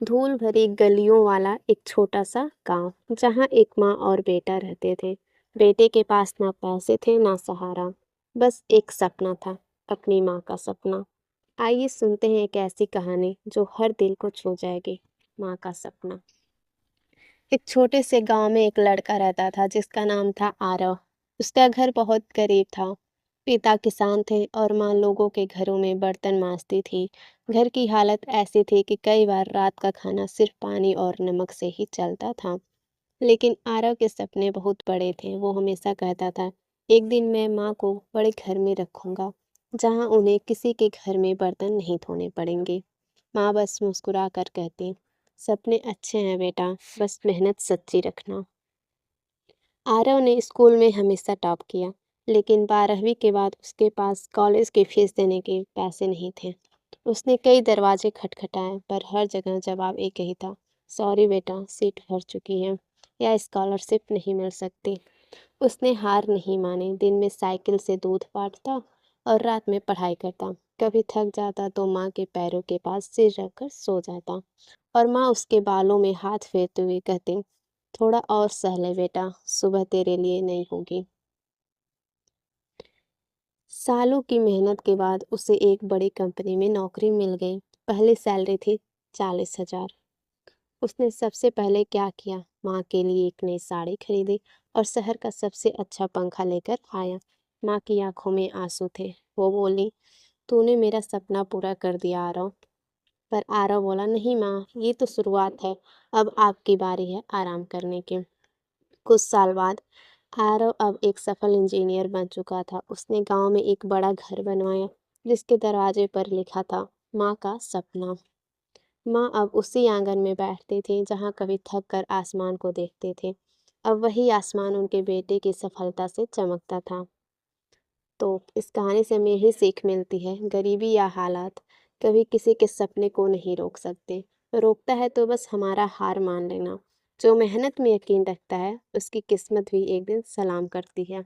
धूल भरी गलियों वाला एक छोटा सा गांव जहां एक माँ और बेटा रहते थे। बेटे के पास ना पैसे थे ना सहारा, बस एक सपना था, अपनी माँ का सपना। आइए सुनते हैं एक ऐसी कहानी जो हर दिल को छू जाएगी। माँ का सपना। एक छोटे से गांव में एक लड़का रहता था जिसका नाम था आरव। उसका घर बहुत गरीब था। पिता किसान थे और माँ लोगों के घरों में बर्तन मांजती थी। घर की हालत ऐसी थी कि कई बार रात का खाना सिर्फ पानी और नमक से ही चलता था। लेकिन आरव के सपने बहुत बड़े थे। वो हमेशा कहता था, एक दिन मैं माँ को बड़े घर में रखूंगा, जहाँ उन्हें किसी के घर में बर्तन नहीं धोने पड़ेंगे। माँ बस मुस्कुरा कर कहती, सपने अच्छे हैं बेटा, बस मेहनत सच्ची रखना। आरव ने स्कूल में हमेशा टॉप किया, लेकिन 12वीं के बाद उसके पास कॉलेज की फीस देने के पैसे नहीं थे। उसने कई दरवाजे खटखटाए, पर हर जगह जवाब एक ही था, सॉरी बेटा, सीट भर चुकी है या स्कॉलरशिप नहीं मिल सकती। उसने हार नहीं मानी, दिन में साइकिल से दूध पाटता और रात में पढ़ाई करता। कभी थक जाता तो माँ के पैरों के पास सिर रखकर सो जाता, और माँ उसके बालों में हाथ फेरते हुए कहती, थोड़ा और सह ले बेटा, सुबह तेरे लिए नहीं होगी। सालों की मेहनत के बाद उसे एक बड़ी कंपनी में नौकरी मिल गई। पहली सैलरी थी 40,000। उसने सबसे पहले क्या किया, माँ के लिए एक नई साड़ी खरीदी और शहर का सबसे अच्छा पंखा लेकर आया। माँ की आंखों में आंसू थे। वो बोली, तूने मेरा सपना पूरा कर दिया आरव। पर आरव बोला, नहीं माँ, ये तो शुरुआत है, अब आपकी बारी है आराम करने की। कुछ साल बाद आरव अब एक सफल इंजीनियर बन चुका था। उसने गांव में एक बड़ा घर बनवाया, जिसके दरवाजे पर लिखा था, माँ का सपना। माँ अब उसी आंगन में बैठती थी जहाँ कभी थक कर आसमान को देखते थे। अब वही आसमान उनके बेटे की सफलता से चमकता था। तो इस कहानी से हमें यही सीख मिलती है, गरीबी या हालात कभी किसी के सपने को नहीं रोक सकते। रोकता है तो बस हमारा हार मान लेना। जो मेहनत में यकीन रखता है, उसकी किस्मत भी एक दिन सलाम करती है।